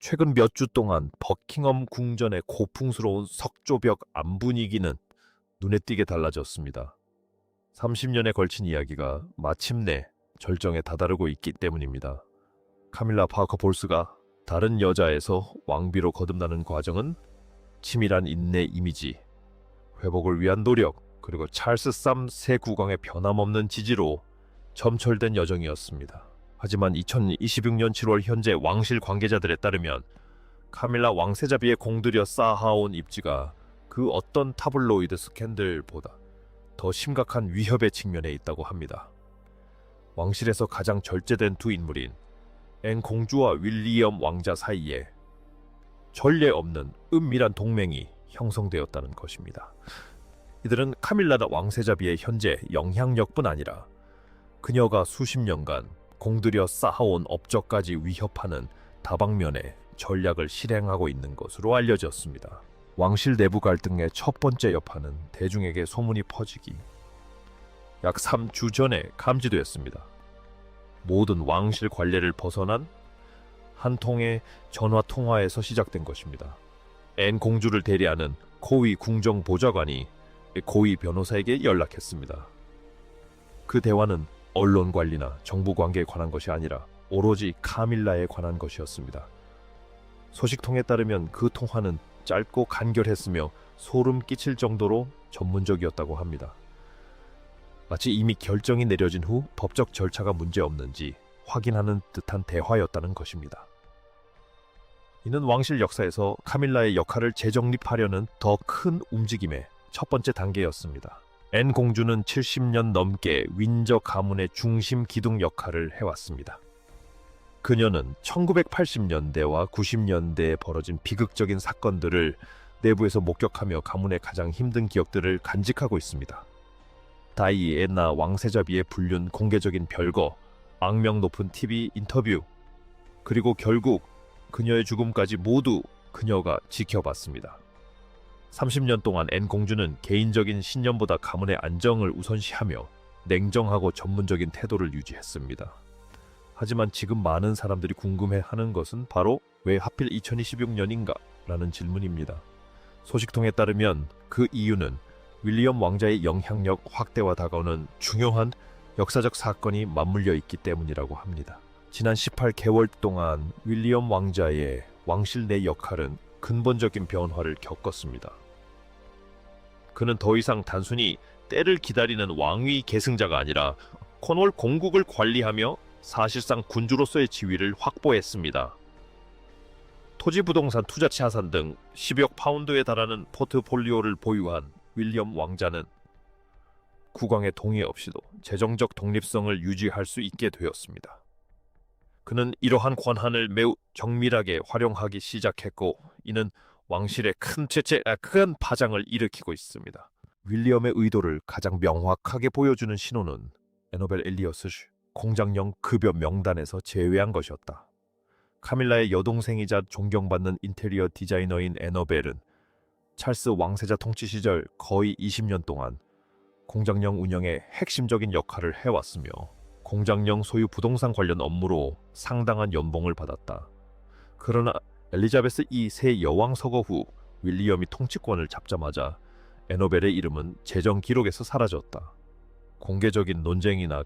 최근 몇 주 동안 버킹엄 궁전의 고풍스러운 석조벽 안 분위기는 눈에 띄게 달라졌습니다. 30년에 걸친 이야기가 마침내 절정에 다다르고 있기 때문입니다. 카밀라 파커 볼스가 다른 여자에서 왕비로 거듭나는 과정은 치밀한 인내 이미지, 회복을 위한 노력, 그리고 찰스 쌈 새 국왕의 변함없는 지지로 점철된 여정이었습니다. 하지만 2026년 7월 현재 왕실 관계자들에 따르면 카밀라 왕세자비에 공들여 쌓아온 입지가 그 어떤 타블로이드 스캔들보다 더 심각한 위협의 측면에 있다고 합니다. 왕실에서 가장 절제된 두 인물인 앤 공주와 윌리엄 왕자 사이에 전례 없는 은밀한 동맹이 형성되었다는 것입니다. 이들은 카밀라 왕세자비의 현재 영향력뿐 아니라 그녀가 수십 년간 공들여 쌓아온 업적까지 위협하는 다방면의 전략을 실행하고 있는 것으로 알려졌습니다. 왕실 내부 갈등의 첫 번째 여파는 대중에게 소문이 퍼지기 약 3주 전에 감지되었습니다. 모든 왕실 관례를 벗어난 한 통의 전화 통화에서 시작된 것입니다. 앤 공주를 대리하는 고위 궁정 보좌관이 고위 변호사에게 연락했습니다. 그 대화는 언론 관리나 정부 관계에 관한 것이 아니라 오로지 카밀라에 관한 것이었습니다. 소식통에 따르면 그 통화는 짧고 간결했으며 소름 끼칠 정도로 전문적이었다고 합니다. 마치 이미 결정이 내려진 후 법적 절차가 문제없는지 확인하는 듯한 대화였다는 것입니다. 이는 왕실 역사에서 카밀라의 역할을 재정립하려는 더 큰 움직임의 첫 번째 단계였습니다. 앤 공주는 70년 넘게 윈저 가문의 중심 기둥 역할을 해왔습니다. 그녀는 1980년대와 90년대에 벌어진 비극적인 사건들을 내부에서 목격하며 가문의 가장 힘든 기억들을 간직하고 있습니다. 다이애나 왕세자비의 불륜 공개적인 별거, 악명 높은 TV 인터뷰, 그리고 결국 그녀의 죽음까지 모두 그녀가 지켜봤습니다. 30년 동안 앤 공주는 개인적인 신념보다 가문의 안정을 우선시하며 냉정하고 전문적인 태도를 유지했습니다. 하지만 지금 많은 사람들이 궁금해하는 것은 바로 왜 하필 2026년인가? 라는 질문입니다. 소식통에 따르면 그 이유는 윌리엄 왕자의 영향력 확대와 다가오는 중요한 역사적 사건이 맞물려 있기 때문이라고 합니다. 지난 18개월 동안 윌리엄 왕자의 왕실 내 역할은 근본적인 변화를 겪었습니다. 그는 더 이상 단순히 때를 기다리는 왕위 계승자가 아니라 코널 공국을 관리하며 사실상 군주로서의 지위를 확보했습니다. 토지 부동산 투자 자산 등 10억 파운드에 달하는 포트폴리오를 보유한 윌리엄 왕자는 국왕의 동의 없이도 재정적 독립성을 유지할 수 있게 되었습니다. 그는 이러한 권한을 매우 정밀하게 활용하기 시작했고 이는 왕실의 큰 파장을 일으키고 있습니다. 윌리엄의 의도를 가장 명확하게 보여주는 신호는 에너벨 엘리엇을 공장령 급여 명단에서 제외한 것이었다. 카밀라의 여동생이자 존경받는 인테리어 디자이너인 에너벨은 찰스 왕세자 통치 시절 거의 20년 동안 공장령 운영에 핵심적인 역할을 해왔으며 공장령 소유 부동산 관련 업무로 상당한 연봉을 받았다. 그러나 엘리자베스 2세 여왕 서거 후 윌리엄이 통치권을 잡자마자 에너벨의 이름은 재정 기록에서 사라졌다. 공개적인 논쟁이나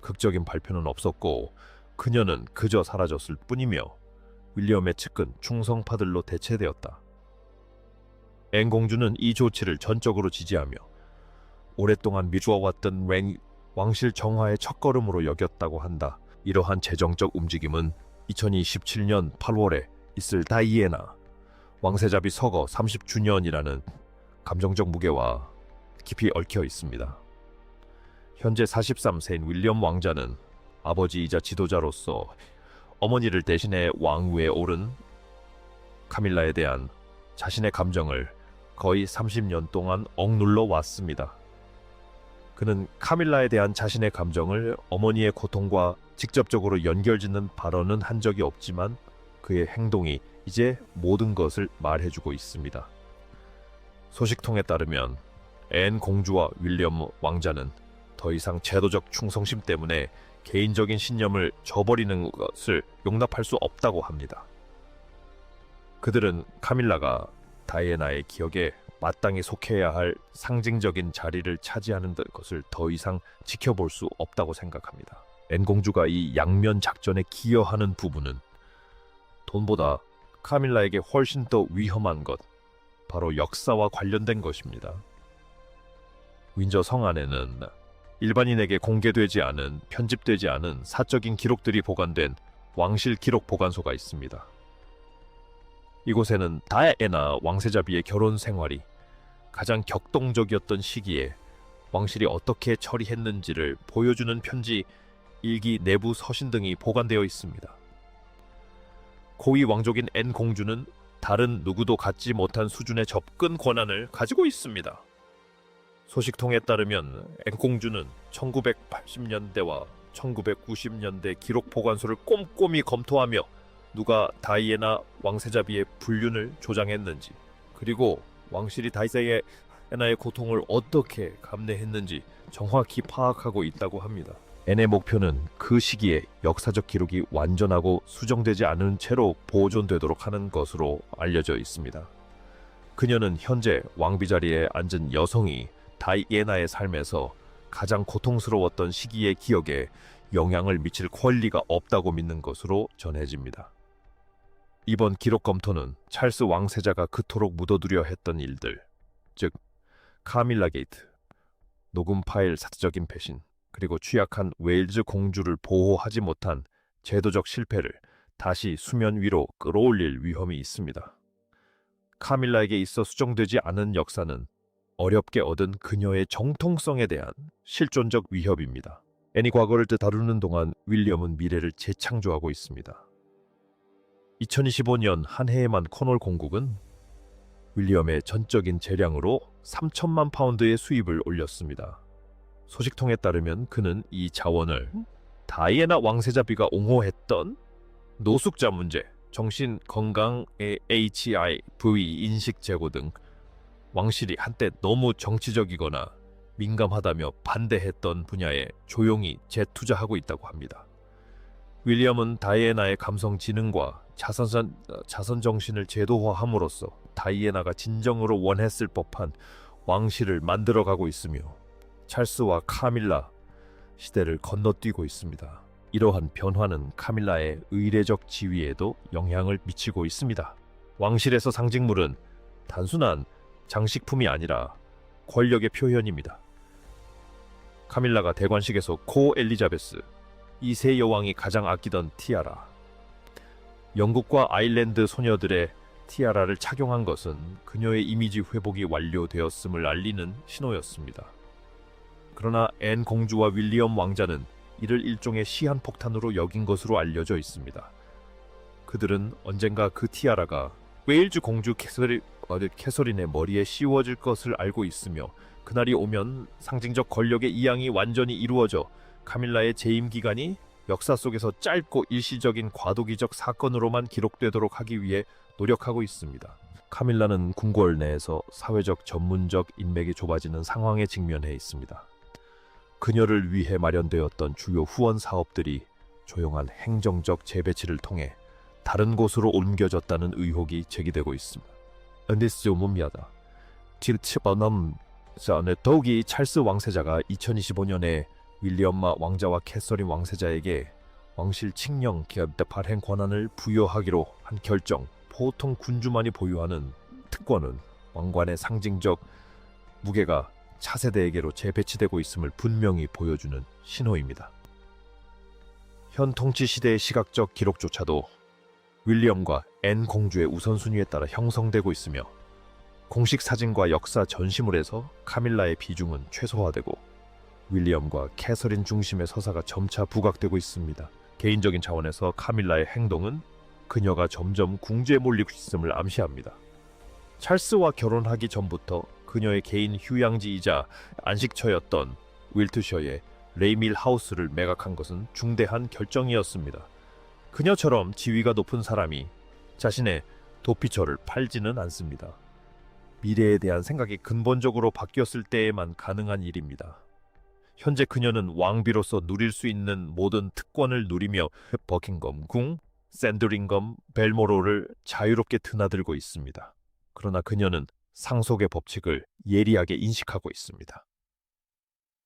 극적인 발표는 없었고 그녀는 그저 사라졌을 뿐이며 윌리엄의 측근 충성파들로 대체되었다. 앤 공주는 이 조치를 전적으로 지지하며 오랫동안 미루어왔던 왕실 정화의 첫걸음으로 여겼다고 한다. 이러한 재정적 움직임은 2027년 8월에 있을 다이애나 왕세자비 서거 30주년이라는 감정적 무게와 깊이 얽혀 있습니다. 현재 43세인 윌리엄 왕자는 아버지이자 지도자로서 어머니를 대신해 왕위에 오른 카밀라에 대한 자신의 감정을 거의 30년 동안 억눌러 왔습니다. 그는 카밀라에 대한 자신의 감정을 어머니의 고통과 직접적으로 연결짓는 발언은 한 적이 없지만 그의 행동이 이제 모든 것을 말해주고 있습니다. 소식통에 따르면 앤 공주와 윌리엄 왕자는 더 이상 제도적 충성심 때문에 개인적인 신념을 저버리는 것을 용납할 수 없다고 합니다. 그들은 카밀라가 다이애나의 기억에 마땅히 속해야 할 상징적인 자리를 차지하는 것을 더 이상 지켜볼 수 없다고 생각합니다. 앤 공주가 이 양면 작전에 기여하는 부분은 돈보다 카밀라에게 훨씬 더 위험한 것, 바로 역사와 관련된 것입니다. 윈저 성 안에는 일반인에게 공개되지 않은, 편집되지 않은 사적인 기록들이 보관된 왕실 기록 보관소가 있습니다. 이곳에는 다이애나 왕세자비의 결혼 생활이 가장 격동적이었던 시기에 왕실이 어떻게 처리했는지를 보여주는 편지, 일기, 내부 서신 등이 보관되어 있습니다. 고위 왕족인 앤 공주는 다른 누구도 갖지 못한 수준의 접근 권한을 가지고 있습니다. 소식통에 따르면 앤 공주는 1980년대와 1990년대 기록 보관소를 꼼꼼히 검토하며 누가 다이애나 왕세자비의 불륜을 조장했는지, 그리고 왕실이 다이애나의 고통을 어떻게 감내했는지 정확히 파악하고 있다고 합니다. 앤의 목표는 그 시기에 역사적 기록이 완전하고 수정되지 않은 채로 보존되도록 하는 것으로 알려져 있습니다. 그녀는 현재 왕비 자리에 앉은 여성이 다이애나의 삶에서 가장 고통스러웠던 시기의 기억에 영향을 미칠 권리가 없다고 믿는 것으로 전해집니다. 이번 기록 검토는 찰스 왕세자가 그토록 묻어두려 했던 일들, 즉 카밀라 게이트, 녹음 파일 사적인 배신, 그리고 취약한 웨일즈 공주를 보호하지 못한 제도적 실패를 다시 수면 위로 끌어올릴 위험이 있습니다. 카밀라에게 있어 수정되지 않은 역사는 어렵게 얻은 그녀의 정통성에 대한 실존적 위협입니다. 앤이 과거를 다루는 동안 윌리엄은 미래를 재창조하고 있습니다. 2025년 한 해에만 코널 공국은 윌리엄의 전적인 재량으로 3천만 파운드의 수입을 올렸습니다. 소식통에 따르면 그는 이 자원을 다이애나 왕세자비가 옹호했던 노숙자 문제, 정신건강의 HIV 인식 제고 등 왕실이 한때 너무 정치적이거나 민감하다며 반대했던 분야에 조용히 재투자하고 있다고 합니다. 윌리엄은 다이애나의 감성 지능과 자선 정신을 제도화함으로써 다이애나가 진정으로 원했을 법한 왕실을 만들어가고 있으며 찰스와 카밀라 시대를 건너뛰고 있습니다. 이러한 변화는 카밀라의 의례적 지위에도 영향을 미치고 있습니다. 왕실에서 상징물은 단순한 장식품이 아니라 권력의 표현입니다. 카밀라가 대관식에서 코 엘리자베스 2세 여왕이 가장 아끼던 티아라, 영국과 아일랜드 소녀들의 티아라를 착용한 것은 그녀의 이미지 회복이 완료되었음을 알리는 신호였습니다. 그러나 앤 공주와 윌리엄 왕자는 이를 일종의 시한폭탄으로 여긴 것으로 알려져 있습니다. 그들은 언젠가 그 티아라가 웨일즈 공주 캐서린의 머리에 씌워질 것을 알고 있으며 그날이 오면 상징적 권력의 이양이 완전히 이루어져 카밀라의 재임 기간이 역사 속에서 짧고 일시적인 과도기적 사건으로만 기록되도록 하기 위해 노력하고 있습니다. 카밀라는 궁궐 내에서 사회적 전문적 인맥이 좁아지는 상황에 직면해 있습니다. 그녀를 위해 마련되었던 주요 후원 사업들이 조용한 행정적 재배치를 통해 다른 곳으로 옮겨졌다는 의혹이 제기되고 있습니다. 더욱이 찰스 왕세자가 2025년에 윌리엄마 왕자와 캐서린 왕세자에게 왕실 칙령 발행 권한을 부여하기로 한 결정, 보통 군주만이 보유하는 특권은 왕관의 상징적 무게가 차세대에게로 재배치되고 있음을 분명히 보여주는 신호입니다. 현 통치 시대의 시각적 기록조차도 윌리엄과 앤 공주의 우선순위에 따라 형성되고 있으며 공식 사진과 역사 전시물에서 카밀라의 비중은 최소화되고 윌리엄과 캐서린 중심의 서사가 점차 부각되고 있습니다. 개인적인 차원에서 카밀라의 행동은 그녀가 점점 궁지에 몰리고 있음을 암시합니다. 찰스와 결혼하기 전부터 그녀의 개인 휴양지이자 안식처였던 윌트셔의 레이밀 하우스를 매각한 것은 중대한 결정이었습니다. 그녀처럼 지위가 높은 사람이 자신의 도피처를 팔지는 않습니다. 미래에 대한 생각이 근본적으로 바뀌었을 때에만 가능한 일입니다. 현재 그녀는 왕비로서 누릴 수 있는 모든 특권을 누리며 버킹엄 궁, 샌드링검 벨모로를 자유롭게 드나들고 있습니다. 그러나 그녀는 상속의 법칙을 예리하게 인식하고 있습니다.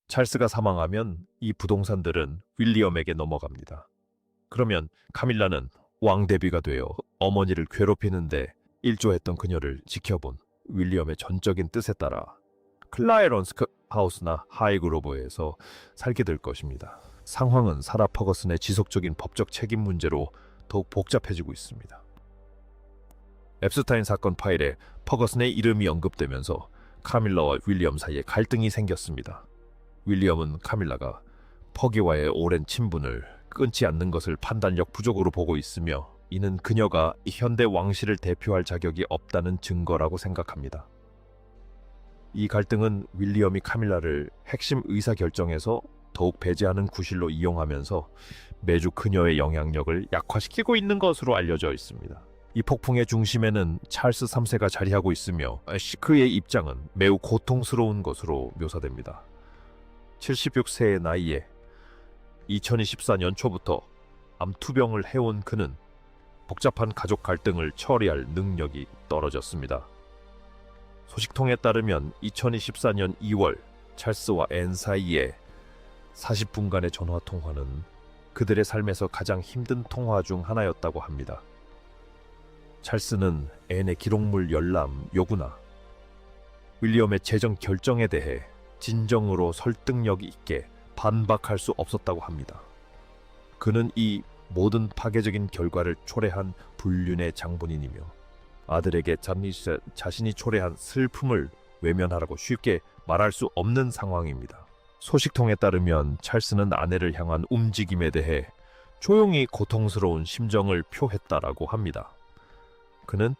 찰스가 사망하면 이 부동산들은 윌리엄에게 넘어갑니다. 그러면 카밀라는 왕대비가 되어 어머니를 괴롭히는데 일조했던 그녀를 지켜본 윌리엄의 전적인 뜻에 따라 클라이런스 하우스나 하이그로버에서 살게 될 것입니다. 상황은 사라 퍼거슨의 지속적인 법적 책임 문제로 더욱 복잡해지고 있습니다. 앱스타인 사건 파일에 퍼거슨의 이름이 언급되면서 카밀라와 윌리엄 사이에 갈등이 생겼습니다. 윌리엄은 카밀라가 퍼기와의 오랜 친분을 끊지 않는 것을 판단력 부족으로 보고 있으며 이는 그녀가 현대 왕실을 대표할 자격이 없다는 증거라고 생각합니다. 이 갈등은 윌리엄이 카밀라를 핵심 의사결정에서 더욱 배제하는 구실로 이용하면서 매주 그녀의 영향력을 약화시키고 있는 것으로 알려져 있습니다. 이 폭풍의 중심에는 찰스 3세가 자리하고 있으며 그의 입장은 매우 고통스러운 것으로 묘사됩니다. 76세의 나이에 2024년 초부터 암투병을 해온 그는 복잡한 가족 갈등을 처리할 능력이 떨어졌습니다. 소식통에 따르면 2024년 2월 찰스와 앤 사이에 40분간의 전화 통화는 그들의 삶에서 가장 힘든 통화 중 하나였다고 합니다. 찰스는 앤의 기록물 열람 요구나 윌리엄의 재정 결정에 대해 진정으로 설득력 있게 반박할 수 없었다고 합니다. 그는 이 모든 파괴적인 결과를 초래한 불륜의 장본인이며 아들에게 자신이 초래한 슬픔을 외면하라고 쉽게 말할 수 없는 상황입니다. 소식통에 따르면 찰스는 아내를 향한 움직임에 대해 조용히 고통스러운 심정을 표했다라고 합니다. 그는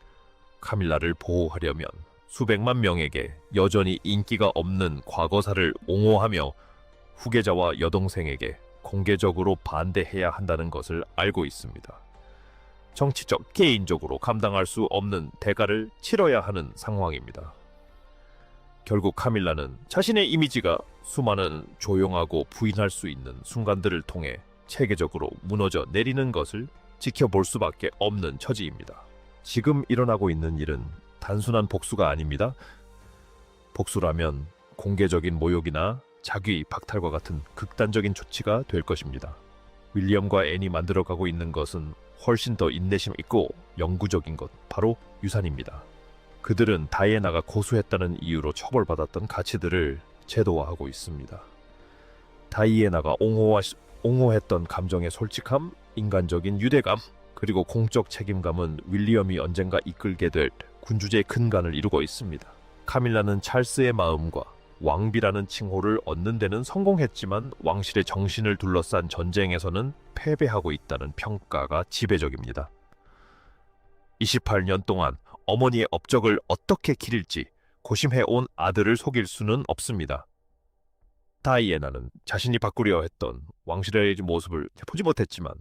카밀라를 보호하려면 수백만 명에게 여전히 인기가 없는 과거사를 옹호하며 후계자와 여동생에게 공개적으로 반대해야 한다는 것을 알고 있습니다. 정치적, 개인적으로 감당할 수 없는 대가를 치러야 하는 상황입니다. 결국 카밀라는 자신의 이미지가 수많은 조용하고 부인할 수 있는 순간들을 통해 체계적으로 무너져 내리는 것을 지켜볼 수밖에 없는 처지입니다. 지금 일어나고 있는 일은 단순한 복수가 아닙니다. 복수라면 공개적인 모욕이나 자기 박탈과 같은 극단적인 조치가 될 것입니다. 윌리엄과 앤이 만들어가고 있는 것은 훨씬 더 인내심 있고 영구적인 것, 바로 유산입니다. 그들은 다이애나가 고수했다는 이유로 처벌받았던 가치들을 제도화하고 있습니다. 다이애나가 옹호했던 감정의 솔직함, 인간적인 유대감, 그리고 공적 책임감은 윌리엄이 언젠가 이끌게 될 군주제의 근간을 이루고 있습니다. 카밀라는 찰스의 마음과 왕비라는 칭호를 얻는 데는 성공했지만 왕실의 정신을 둘러싼 전쟁에서는 패배하고 있다는 평가가 지배적입니다. 28년 동안 어머니의 업적을 어떻게 기릴지 고심해온 아들을 속일 수는 없습니다. 다이애나는 자신이 바꾸려 했던 왕실의 모습을 보지 못했지만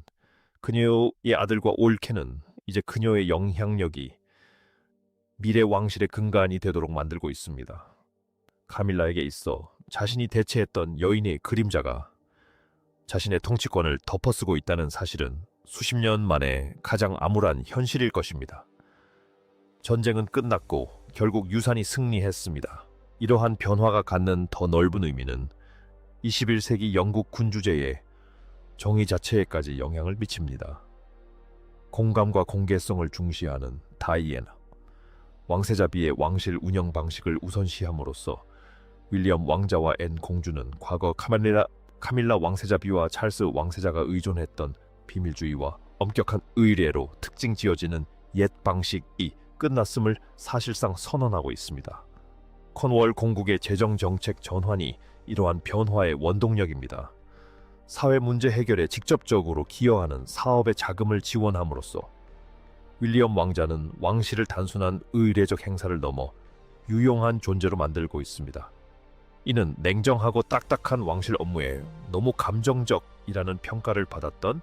그녀의 아들과 올케는 이제 그녀의 영향력이 미래 왕실의 근간이 되도록 만들고 있습니다. 카밀라에게 있어 자신이 대체했던 여인의 그림자가 자신의 통치권을 덮어쓰고 있다는 사실은 수십 년 만에 가장 암울한 현실일 것입니다. 전쟁은 끝났고 결국 유산이 승리했습니다. 이러한 변화가 갖는 더 넓은 의미는 21세기 영국 군주제의 정의 자체에까지 영향을 미칩니다. 공감과 공개성을 중시하는 다이애나, 왕세자비의 왕실 운영 방식을 우선시함으로써 윌리엄 왕자와 앤 공주는 과거 카밀라 왕세자비와 찰스 왕세자가 의존했던 비밀주의와 엄격한 의례로 특징 지어지는 옛 방식이 끝났음을 사실상 선언하고 있습니다. 컨월 공국의 재정정책 전환이 이러한 변화의 원동력입니다. 사회 문제 해결에 직접적으로 기여하는 사업의 자금을 지원함으로써 윌리엄 왕자는 왕실을 단순한 의례적 행사를 넘어 유용한 존재로 만들고 있습니다. 이는 냉정하고 딱딱한 왕실 업무에 너무 감정적이라는 평가를 받았던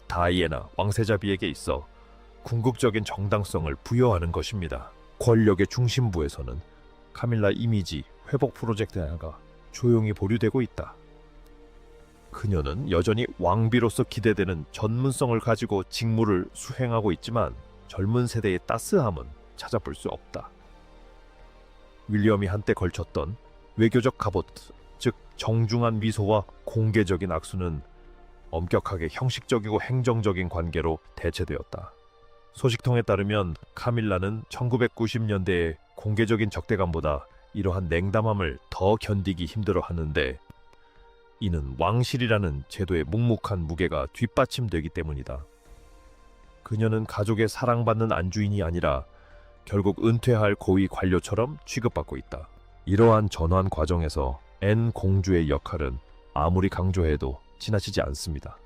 다이애나 왕세자비에게 있어 궁극적인 정당성을 부여하는 것입니다. 권력의 중심부에서는 카밀라 이미지 회복 프로젝트 하나가 조용히 보류되고 있다. 그녀는 여전히 왕비로서 기대되는 전문성을 가지고 직무를 수행하고 있지만 젊은 세대의 따스함은 찾아볼 수 없다. 윌리엄이 한때 걸쳤던 외교적 갑옷, 즉 정중한 미소와 공개적인 악수는 엄격하게 형식적이고 행정적인 관계로 대체되었다. 소식통에 따르면 카밀라는 1990년대의 공개적인 적대감보다 이러한 냉담함을 더 견디기 힘들어 하는데, 이는 왕실이라는 제도의 묵묵한 무게가 뒷받침되기 때문이다. 그녀는 가족의 사랑받는 안주인이 아니라 결국 은퇴할 고위 관료처럼 취급받고 있다. 이러한 전환 과정에서 앤 공주의 역할은 아무리 강조해도 지나치지 않습니다.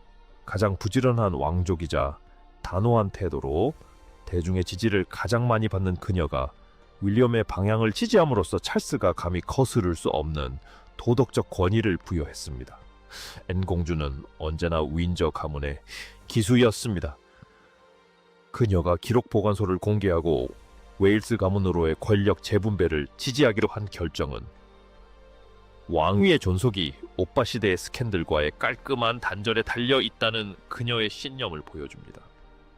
가장 부지런한 왕족이자 단호한 태도로 대중의 지지를 가장 많이 받는 그녀가 윌리엄의 방향을 지지함으로써 찰스가 감히 거스를 수 없는 도덕적 권위를 부여했습니다. 앤 공주는 언제나 윈저 가문의 기수였습니다. 그녀가 기록 보관소를 공개하고 웨일스 가문으로의 권력 재분배를 지지하기로 한 결정은 왕위의 존속이 오빠 시대의 스캔들과의 깔끔한 단절에 달려 있다는 그녀의 신념을 보여줍니다.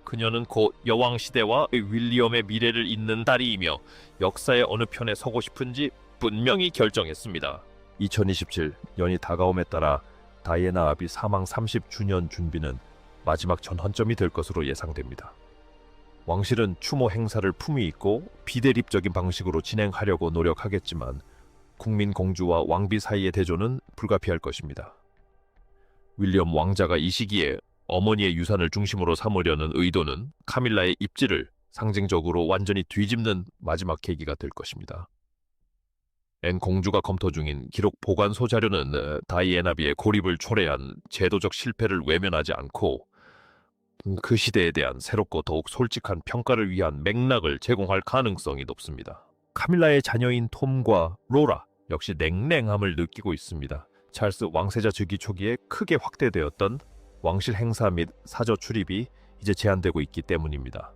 그녀는 곧 여왕 시대와 윌리엄의 미래를 잇는 딸이이며 역사의 어느 편에 서고 싶은지 분명히 결정했습니다. 2027 연이 다가옴에 따라 다이애나 아비 사망 30주년 준비는 마지막 전환점이 될 것으로 예상됩니다. 왕실은 추모 행사를 품위 있고 비대립적인 방식으로 진행하려고 노력하겠지만 국민 공주와 왕비 사이의 대조는 불가피할 것입니다. 윌리엄 왕자가 이 시기에 어머니의 유산을 중심으로 삼으려는 의도는 카밀라의 입지를 상징적으로 완전히 뒤집는 마지막 계기가 될 것입니다. 앤 공주가 검토 중인 기록 보관소 자료는 다이애나비의 고립을 초래한 제도적 실패를 외면하지 않고 그 시대에 대한 새롭고 더욱 솔직한 평가를 위한 맥락을 제공할 가능성이 높습니다. 카밀라의 자녀인 톰과 로라 역시 냉랭함을 느끼고 있습니다. 찰스 왕세자 즉위 초기에 크게 확대되었던 왕실 행사 및 사저 출입이 이제 제한되고 있기 때문입니다.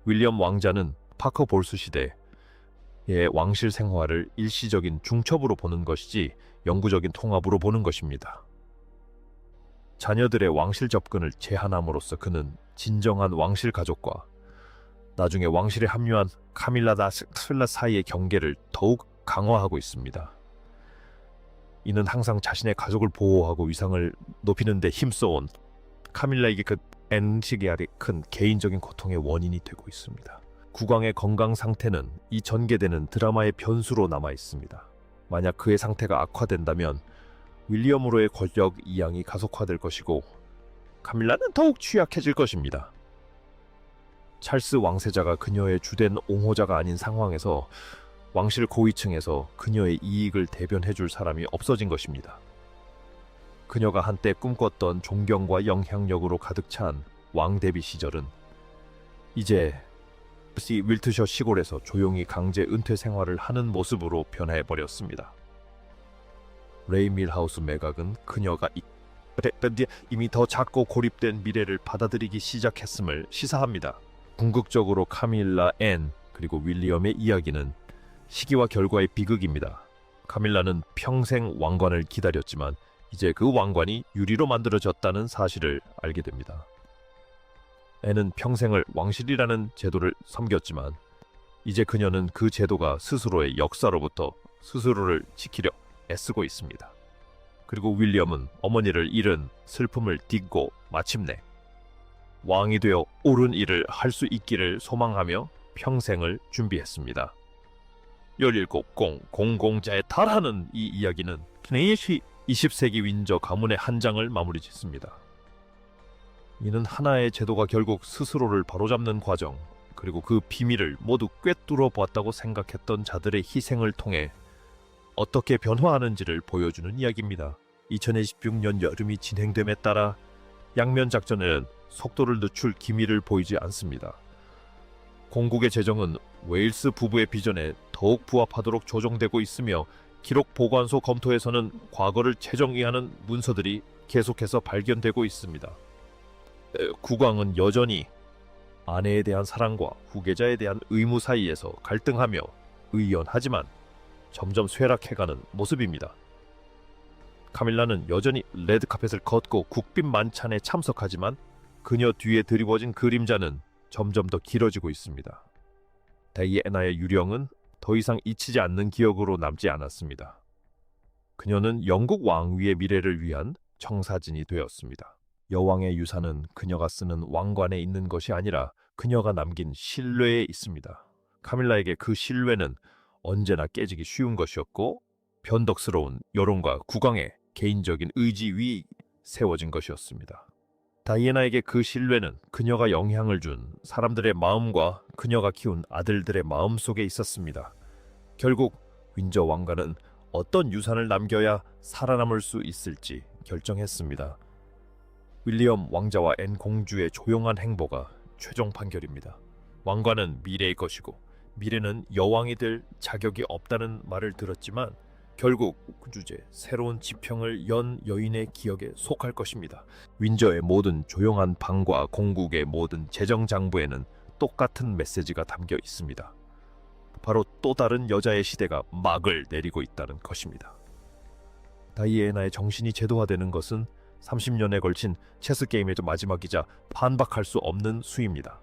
윌리엄 왕자는 파커 볼스 시대의 왕실 생활을 일시적인 중첩으로 보는 것이지 영구적인 통합으로 보는 것입니다. 자녀들의 왕실 접근을 제한함으로써 그는 진정한 왕실 가족과 나중에 왕실에 합류한 카밀라 다스라 사이의 경계를 더욱 강화하고 있습니다. 이는 항상 자신의 가족을 보호하고 위상을 높이는 데 힘써온 카밀라에게 그 앤식의 아래 큰 개인적인 고통의 원인이 되고 있습니다. 국왕의 건강 상태는 이 전개되는 드라마의 변수로 남아 있습니다. 만약 그의 상태가 악화된다면 윌리엄으로의 권력 이양이 가속화될 것이고 카밀라는 더욱 취약해질 것입니다. 찰스 왕세자가 그녀의 주된 옹호자가 아닌 상황에서 왕실 고위층에서 그녀의 이익을 대변해줄 사람이 없어진 것입니다. 그녀가 한때 꿈꿨던 존경과 영향력으로 가득 찬 왕대비 시절은 이제 윌트셔 시골에서 조용히 강제 은퇴 생활을 하는 모습으로 변해버렸습니다. 레이 밀하우스 매각은 그녀가 이미 더 작고 고립된 미래를 받아들이기 시작했음을 시사합니다. 궁극적으로 카밀라, 앤, 그리고 윌리엄의 이야기는 시기와 결과의 비극입니다. 카밀라는 평생 왕관을 기다렸지만 이제 그 왕관이 유리로 만들어졌다는 사실을 알게 됩니다. 앤은 평생을 왕실이라는 제도를 섬겼지만 이제 그녀는 그 제도가 스스로의 역사로부터 스스로를 지키려 애쓰고 있습니다. 그리고 윌리엄은 어머니를 잃은 슬픔을 딛고 마침내 왕이 되어 옳은 일을 할 수 있기를 소망하며 평생을 준비했습니다. 17공자에 달하는 이 이야기는 20세기 윈저 가문의 한 장을 마무리 짓습니다. 이는 하나의 제도가 결국 스스로를 바로잡는 과정, 그리고 그 비밀을 모두 꿰뚫어 보았다고 생각했던 자들의 희생을 통해 어떻게 변화하는지를 보여주는 이야기입니다. 2026년 여름이 진행됨에 따라 양면 작전에는 속도를 늦출 기미를 보이지 않습니다. 공국의 재정은 웨일스 부부의 비전에 더욱 부합하도록 조정되고 있으며 기록 보관소 검토에서는 과거를 재정의하는 문서들이 계속해서 발견되고 있습니다. 국왕은 여전히 아내에 대한 사랑과 후계자에 대한 의무 사이에서 갈등하며 의연하지만 점점 쇠락해가는 모습입니다. 카밀라는 여전히 레드카펫을 걷고 국빈 만찬에 참석하지만 그녀 뒤에 드리워진 그림자는 점점 더 길어지고 있습니다. 다이애나의 유령은 더 이상 잊히지 않는 기억으로 남지 않았습니다. 그녀는 영국 왕위의 미래를 위한 청사진이 되었습니다. 여왕의 유산은 그녀가 쓰는 왕관에 있는 것이 아니라 그녀가 남긴 신뢰에 있습니다. 카밀라에게 그 신뢰는 언제나 깨지기 쉬운 것이었고 변덕스러운 여론과 국왕의 개인적인 의지 위 세워진 것이었습니다. 다이애나에게 그 신뢰는 그녀가 영향을 준 사람들의 마음과 그녀가 키운 아들들의 마음 속에 있었습니다. 결국 윈저 왕가는 어떤 유산을 남겨야 살아남을 수 있을지 결정했습니다. 윌리엄 왕자와 앤 공주의 조용한 행보가 최종 판결입니다. 왕관은 미래의 것이고 미래는 여왕이 될 자격이 없다는 말을 들었지만 결국 그 주제 새로운 지평을 연 여인의 기억에 속할 것입니다. 윈저의 모든 조용한 방과 공국의 모든 재정 장부에는 똑같은 메시지가 담겨 있습니다. 바로 또 다른 여자의 시대가 막을 내리고 있다는 것입니다. 다이애나의 정신이 제도화되는 것은 30년에 걸친 체스 게임의 마지막이자 반박할 수 없는 수입니다.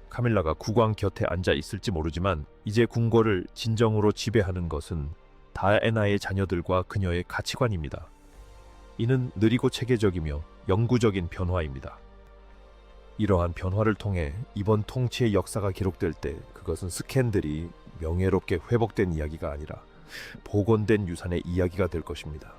카밀라가 국왕 곁에 앉아 있을지 모르지만 이제 궁궐을 진정으로 지배하는 것은 다이애나의 자녀들과 그녀의 가치관입니다. 이는 느리고 체계적이며 영구적인 변화입니다. 이러한 변화를 통해 이번 통치의 역사가 기록될 때 그것은 스캔들이 명예롭게 회복된 이야기가 아니라 복원된 유산의 이야기가 될 것입니다.